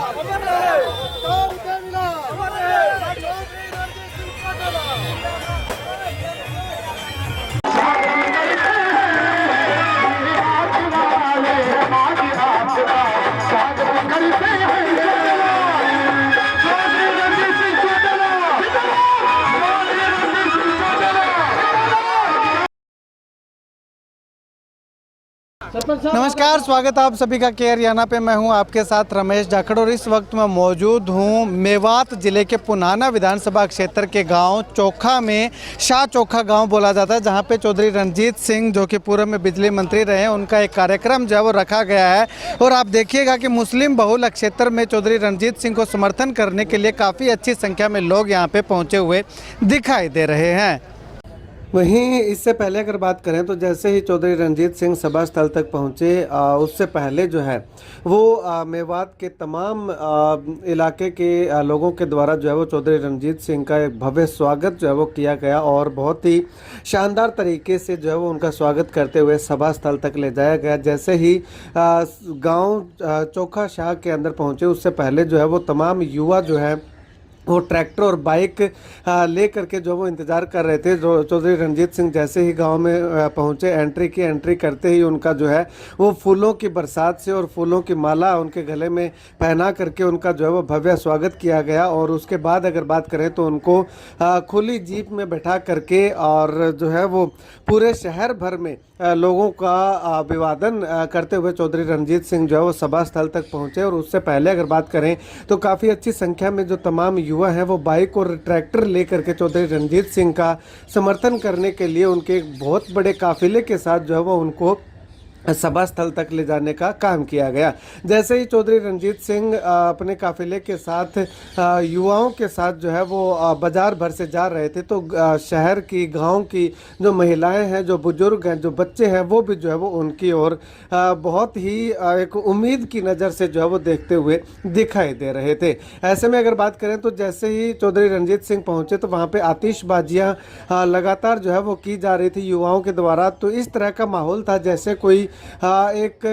अमर रहे डॉक्टर देवीलाल, अमर रहे चौधरी रणजीत सिंह चौटाला। नमस्कार, स्वागत है आप सभी का के हरियाणा पे। मैं हूं आपके साथ रमेश जाखड़ और इस वक्त मैं मौजूद हूं मेवात जिले के पुनाना विधानसभा क्षेत्र के गांव चोखा में। शाह चोखा गांव बोला जाता है, जहां पे चौधरी रणजीत सिंह जो कि पूर्व में बिजली मंत्री रहे हैं, उनका एक कार्यक्रम जो है वो रखा गया है। और आप देखिएगा कि मुस्लिम बहुल क्षेत्र में चौधरी रणजीत सिंह को समर्थन करने के लिए काफ़ी अच्छी संख्या में लोग यहाँ पर पहुँचे हुए दिखाई दे रहे हैं। वहीं इससे पहले अगर बात करें तो जैसे ही चौधरी रणजीत सिंह सभा स्थल तक पहुंचे, उससे पहले जो है वो मेवात के तमाम इलाके के लोगों के द्वारा जो है वो चौधरी रणजीत सिंह का एक भव्य स्वागत जो है वो किया गया और बहुत ही शानदार तरीके से जो है वो उनका स्वागत करते हुए सभा स्थल तक ले जाया गया। जैसे ही गांव चोखा शाह के अंदर पहुंचे, उससे पहले जो है वो तमाम युवा जो है वो ट्रैक्टर और बाइक ले करके जो वो इंतज़ार कर रहे थे। चौधरी रणजीत सिंह जैसे ही गांव में पहुंचे, एंट्री करते ही उनका जो है वो फूलों की बरसात से और फूलों की माला उनके गले में पहना करके उनका जो है वो भव्य स्वागत किया गया। और उसके बाद अगर बात करें तो उनको खुली जीप में बैठा करके और जो है वो पूरे शहर भर में लोगों का अभिवादन करते हुए चौधरी रणजीत सिंह जो है वो सभा स्थल तक पहुंचे। और उससे पहले अगर बात करें तो काफ़ी अच्छी संख्या में जो तमाम युवा हैं वो बाइक और ट्रैक्टर लेकर के चौधरी रणजीत सिंह का समर्थन करने के लिए उनके एक बहुत बड़े काफिले के साथ जो है वो उनको सभा स्थल तक ले जाने का काम किया गया। जैसे ही चौधरी रणजीत सिंह अपने काफिले के साथ युवाओं के साथ जो है वो बाजार भर से जा रहे थे, तो शहर की, गांव की जो महिलाएं हैं, जो बुजुर्ग हैं, जो बच्चे हैं, वो भी जो है वो उनकी ओर बहुत ही एक उम्मीद की नज़र से जो है वो देखते हुए दिखाई दे रहे थे। ऐसे में अगर बात करें तो जैसे ही चौधरी रणजीत सिंह पहुंचे तो वहाँ पे आतिशबाजियाँ लगातार जो है वो की जा रही थी युवाओं के द्वारा। तो इस तरह का माहौल था जैसे कोई एक,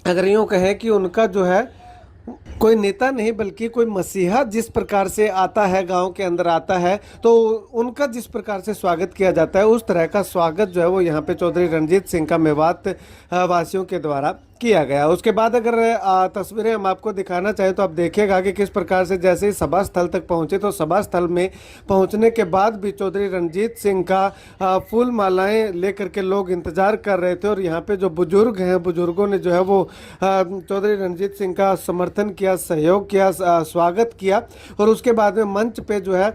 अगर यूँ कहें कि उनका जो है कोई नेता नहीं बल्कि कोई मसीहा जिस प्रकार से आता है, गांव के अंदर आता है, तो उनका जिस प्रकार से स्वागत किया जाता है, उस तरह का स्वागत जो है वो यहाँ पे चौधरी रणजीत सिंह का मेवात वासियों के द्वारा किया गया। उसके बाद अगर तस्वीरें हम आपको दिखाना चाहें तो आप देखिएगा कि किस प्रकार से जैसे ही सभा स्थल तक पहुंचे तो सभा स्थल में पहुंचने के बाद भी चौधरी रणजीत सिंह का फूल मालाएं लेकर के लोग इंतजार कर रहे थे। और यहाँ पे जो बुजुर्ग हैं, बुजुर्गों ने जो है वो चौधरी रणजीत सिंह का समर्थन किया, सहयोग किया, स्वागत किया। और उसके बाद में मंच पे जो है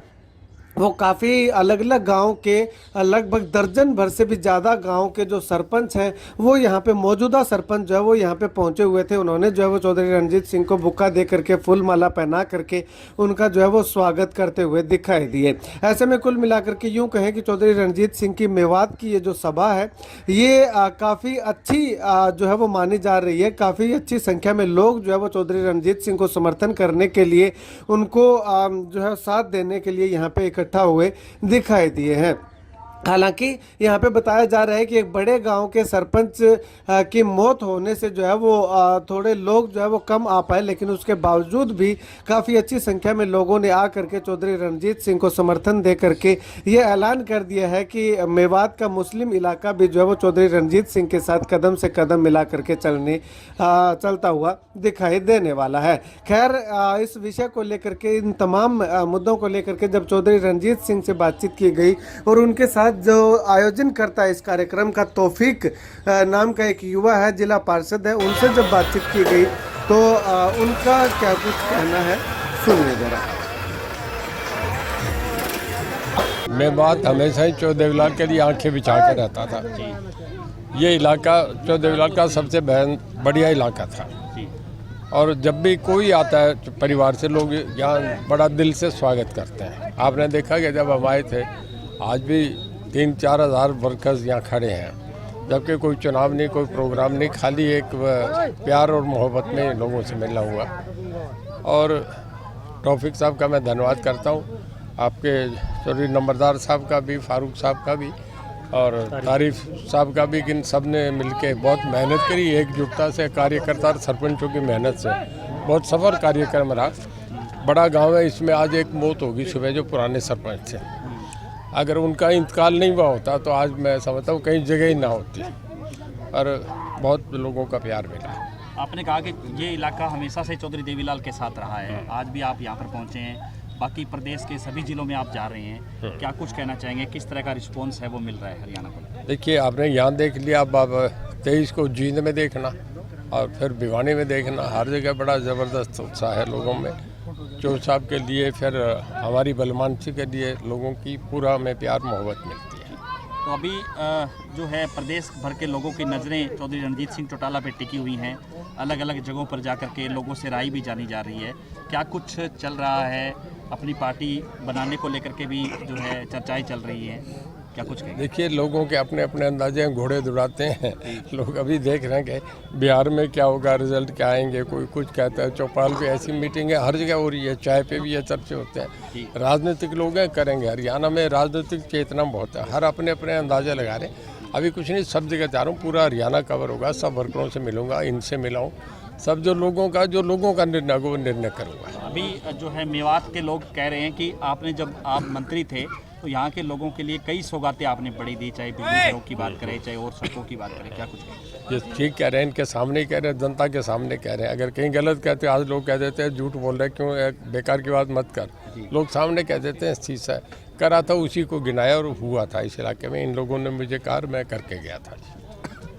वो काफ़ी अलग अलग गांव के लगभग दर्जन भर से भी ज़्यादा गांव के जो सरपंच हैं वो यहाँ पे, मौजूदा सरपंच जो है वो यहाँ पे पहुँचे हुए थे। उन्होंने जो है वो चौधरी रणजीत सिंह को बुक्का दे करके, फूल माला पहना करके उनका जो है वो स्वागत करते हुए दिखाई दिए। ऐसे में कुल मिलाकर के यूँ कहें कि चौधरी रणजीत सिंह की मेवात की ये जो सभा है ये काफ़ी अच्छी जो है वो मानी जा रही है। काफ़ी अच्छी संख्या में लोग जो है वो चौधरी रणजीत सिंह को समर्थन करने के लिए, उनको जो है साथ देने के लिए यहाँ पे इकट्ठा हुए दिखाई दिए हैं। हालांकि यहाँ पे बताया जा रहा है कि एक बड़े गांव के सरपंच की मौत होने से जो है वो थोड़े लोग जो है वो कम आ पाए, लेकिन उसके बावजूद भी काफ़ी अच्छी संख्या में लोगों ने आ करके चौधरी रणजीत सिंह को समर्थन दे करके ये ऐलान कर दिया है कि मेवात का मुस्लिम इलाका भी जो है वो चौधरी रणजीत सिंह के साथ कदम से कदम मिला करके चलता हुआ दिखाई देने वाला है। खैर, इस विषय को लेकर के, इन तमाम मुद्दों को लेकर के जब चौधरी रणजीत सिंह से बातचीत की गई और उनके साथ जो आयोजन करता है इस कार्यक्रम का, तौफीक नाम का एक युवा है, जिला पार्षद है, उनसे जब बातचीत की गई तो उनका क्या कुछ कहना है सुनिए जरा। मैं बात हमेशा ही चौदेवलाल के लिए आंखें बिछा के रहता था। ये इलाका चौदेवलाल का सबसे बढ़िया इलाका था और जब भी कोई आता है परिवार से, लोग यहाँ बड़ा दिल से स्वागत करते हैं। आपने देखा कि जब हम आए थे, आज भी 3-4 हज़ार वर्कर्स यहाँ खड़े हैं, जबकि कोई चुनाव नहीं, कोई प्रोग्राम नहीं, खाली एक प्यार और मोहब्बत में लोगों से मिलना हुआ। और तौफीक साहब का मैं धन्यवाद करता हूँ, आपके चौधरी नंबरदार साहब का भी, फारूक साहब का भी, और तारीफ साहब का भी कि इन सब ने मिलके बहुत मेहनत करी, एकजुटता से कार्यकर्ता और सरपंचों की मेहनत से बहुत सफल कार्यक्रम रहा। बड़ा गांव है, इसमें आज एक मौत होगी सुबह जो पुराने सरपंच थे। अगर उनका इंतकाल नहीं हुआ होता तो आज मैं समझता हूँ कहीं जगह ही ना होती, और बहुत लोगों का प्यार मिला। आपने कहा कि ये इलाका हमेशा से चौधरी देवीलाल के साथ रहा है, आज भी आप यहाँ पर पहुँचे हैं, बाकी प्रदेश के सभी जिलों में आप जा रहे हैं, क्या कुछ कहना चाहेंगे, किस तरह का रिस्पॉन्स है वो मिल रहा है हरियाणा को? देखिए, आपने यहाँ देख लिया, अब 23 को जींद में देखना और फिर भिवानी में देखना, हर जगह बड़ा ज़बरदस्त उत्साह है लोगों में। चौधरी साहब के लिए, फिर हमारी बलमानसी के लिए लोगों की पूरा में प्यार मोहब्बत मिलती है। तो अभी जो है प्रदेश भर के लोगों की नज़रें चौधरी रणजीत सिंह चौटाला पे टिकी हुई हैं, अलग अलग जगहों पर जाकर के लोगों से राय भी जानी जा रही है, क्या कुछ चल रहा है? अपनी पार्टी बनाने को लेकर के भी जो है चर्चाएं चल रही हैं, क्या कुछ कहेंगे? देखिए, लोगों के अपने अपने अंदाजे हैं, घोड़े दौड़ाते हैं लोग। अभी देख रहे हैं कि बिहार में क्या होगा, रिजल्ट क्या आएंगे, कोई कुछ कहता है। चौपाल पे ऐसी मीटिंग है, हर जगह हो रही है, चाय पे भी ये चर्चे होते हैं। राजनीतिक लोग हैं, करेंगे। हरियाणा में राजनीतिक चेतना बहुत है, हर अपने अपने अंदाजे लगा रहे हैं। अभी कुछ नहीं, सब जगह जा रहा हूँ, पूरा हरियाणा कवर होगा, सब वर्करों से मिलूंगा, इनसे मिलाऊँ, सब जो लोगों का निर्णय वो निर्णय करूँगा। अभी जो है मेवात के लोग कह रहे हैं कि आपने जब आप मंत्री थे तो यहाँ के लोगों के लिए कई सौगातें आपने बड़ी दी, चाहे बिजली घरों की बात करें, चाहे और सड़कों की बात करें, क्या कुछ कहें? ये ठीक कह रहे हैं, इनके सामने ही कह रहे हैं, जनता के सामने कह रहे हैं। अगर कहीं गलत कहते हैं, आज लोग कह देते हैं झूठ बोल रहे हैं, क्यों एक बेकार की बात मत कर, लोग सामने कह देते हैं। इस चीज़ से करा था, उसी को गिनाया और हुआ था इस इलाके में। इन लोगों ने मुझे कहा, मैं करके गया था।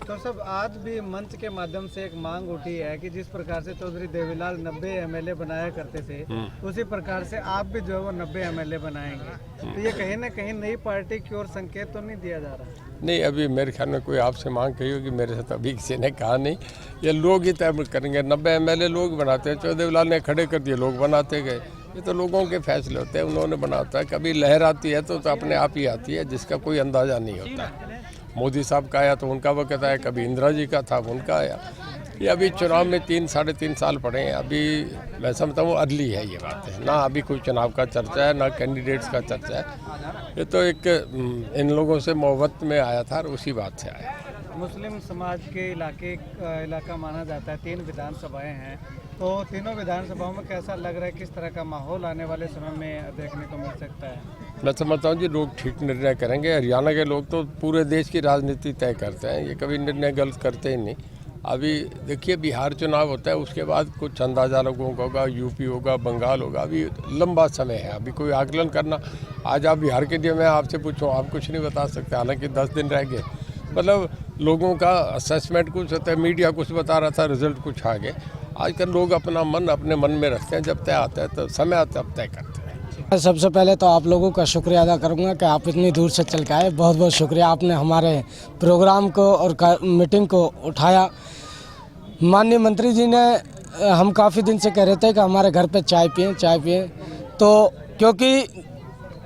तो सब आज भी मंच के माध्यम से एक मांग उठी है कि जिस प्रकार से चौधरी देवीलाल 90 एमएलए बनाया करते थे, उसी प्रकार से आप भी जो है वो 90 एमएलए बनाएंगे। तो ये कहीं ना कहीं नई पार्टी की ओर संकेत तो नहीं दिया जा रहा? नहीं, अभी मेरे ख्याल में कोई आपसे मांग कही होगी, मेरे साथ अभी किसी ने कहा नहीं। ये लोग ही तय करेंगे। 90 एमएलए लोग बनाते हैं, चौधरी देवीलाल ने खड़े कर दिए, लोग बनाते गए। ये तो लोगों के फैसले होते हैं, उन्होंने बनाता है। कभी लहर आती है तो अपने आप ही आती है, जिसका कोई अंदाज़ा नहीं होता। मोदी साहब का आया तो उनका वक्त आया, कभी इंदिरा जी का था उनका आया। ये अभी चुनाव में 3 साढ़े 3 साल पड़े हैं। अभी मैं समझता हूँ अर्ली है ये बात है ना, अभी कोई चुनाव का चर्चा है ना कैंडिडेट्स का चर्चा है। ये तो एक इन लोगों से मोहब्बत में आया था और उसी बात से आया। मुस्लिम समाज के इलाका माना जाता है, 3 विधानसभाएं हैं, तो तीनों विधानसभाओं में कैसा लग रहा है, किस तरह का माहौल आने वाले समय में देखने को मिल सकता है? मैं समझता हूँ जी, लोग ठीक निर्णय करेंगे। हरियाणा के लोग तो पूरे देश की राजनीति तय करते हैं, ये कभी निर्णय गलत करते ही नहीं। अभी देखिए, बिहार चुनाव होता है, उसके बाद कुछ अंदाज़ा लोगों का होगा, यूपी होगा, बंगाल होगा। अभी लंबा समय है, अभी कोई आकलन करना। आज आप बिहार के लिए मैं आपसे पूछूँ, आप कुछ नहीं बता सकते, हालांकि 10 दिन रह गए। मतलब लोगों का असेसमेंट कुछ होता है, मीडिया कुछ बता रहा था, रिजल्ट कुछ आ गए। आजकल लोग अपना मन अपने मन में रखते हैं, जब तय आता है तो समय आता है, तब तय करते हैं। सबसे पहले तो आप लोगों का शुक्रिया अदा करूंगा कि आप इतनी दूर से चल के आए, बहुत बहुत शुक्रिया। आपने हमारे प्रोग्राम को और मीटिंग को उठाया। माननीय मंत्री जी ने, हम काफ़ी दिन से कह रहे थे कि हमारे घर पे चाय पिए, तो क्योंकि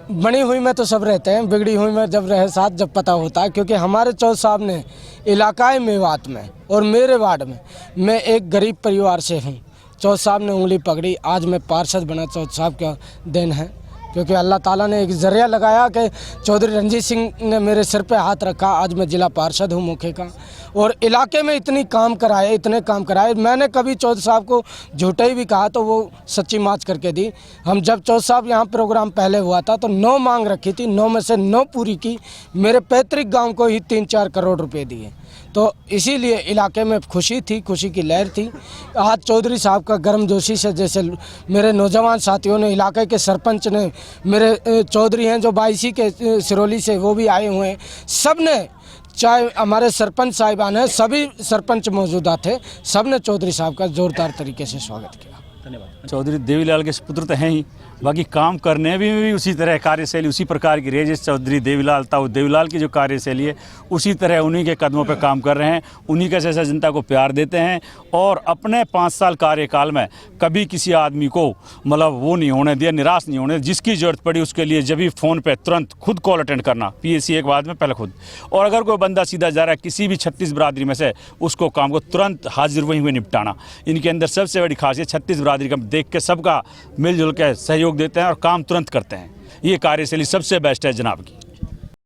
बनी हुई में तो सब रहते हैं, बिगड़ी हुई में जब रहे साथ जब पता होता है। क्योंकि हमारे चौधरी साहब ने इलाकाए मेवात में और मेरे वार्ड में, मैं एक गरीब परिवार से हूँ, चौधरी साहब ने उंगली पकड़ी, आज मैं पार्षद बना, चौधरी साहब का देन है। क्योंकि अल्लाह ताला ने एक जरिया लगाया कि चौधरी रणजीत सिंह ने मेरे सिर पे हाथ रखा, आज मैं जिला पार्षद हूँ मुखे का, और इलाके में इतने काम कराए। मैंने कभी चौधरी साहब को झूठा ही भी कहा तो वो सच्ची माच करके दी। हम जब चौधरी साहब यहाँ प्रोग्राम पहले हुआ था तो 9 मांग रखी थी, 9 में से 9 पूरी की। मेरे पैतृक गाँव को ही 3-4 करोड़ रुपये दिए, तो इसीलिए इलाके में खुशी थी, खुशी की लहर थी। आज चौधरी साहब का गर्मजोशी से, जैसे मेरे नौजवान साथियों ने, इलाके के सरपंच ने, मेरे चौधरी हैं जो 22 के सिरोली से, वो भी आए हुए हैं, सब ने, चाहे हमारे सरपंच साहिबान हैं, सभी सरपंच मौजूदा थे, सब ने चौधरी साहब का जोरदार तरीके से स्वागत किया। धन्यवाद। चौधरी देवीलाल के पुत्र तो हैं ही, बाकी काम करने में भी उसी तरह कार्यशैली उसी प्रकार की रही। जिस चौधरी देवीलाल था, वो देवीलाल की जो कार्यशैली है उसी तरह उन्हीं के कदमों पर काम कर रहे हैं, उन्हीं के जैसा जनता को प्यार देते हैं। और अपने 5 साल कार्यकाल में कभी किसी आदमी को मतलब वो नहीं होने दिया, निराश नहीं होने, जिसकी ज़रूरत पड़ी उसके लिए जब भी फ़ोन पर तुरंत खुद कॉल अटेंड करना, PAC एक बाद में पहले खुद। और अगर कोई बंदा सीधा जा रहा है किसी भी 36 बरादरी में से, उसको काम को तुरंत हाजिर वहीं हुए निपटाना। इनके अंदर सबसे बड़ी खासियत 36 बरादरी का देख के सबका मिलजुल के सहयोग देते हैं और काम तुरंत करते हैं। ये कार्यशैली सबसे बेस्ट है जनाब की।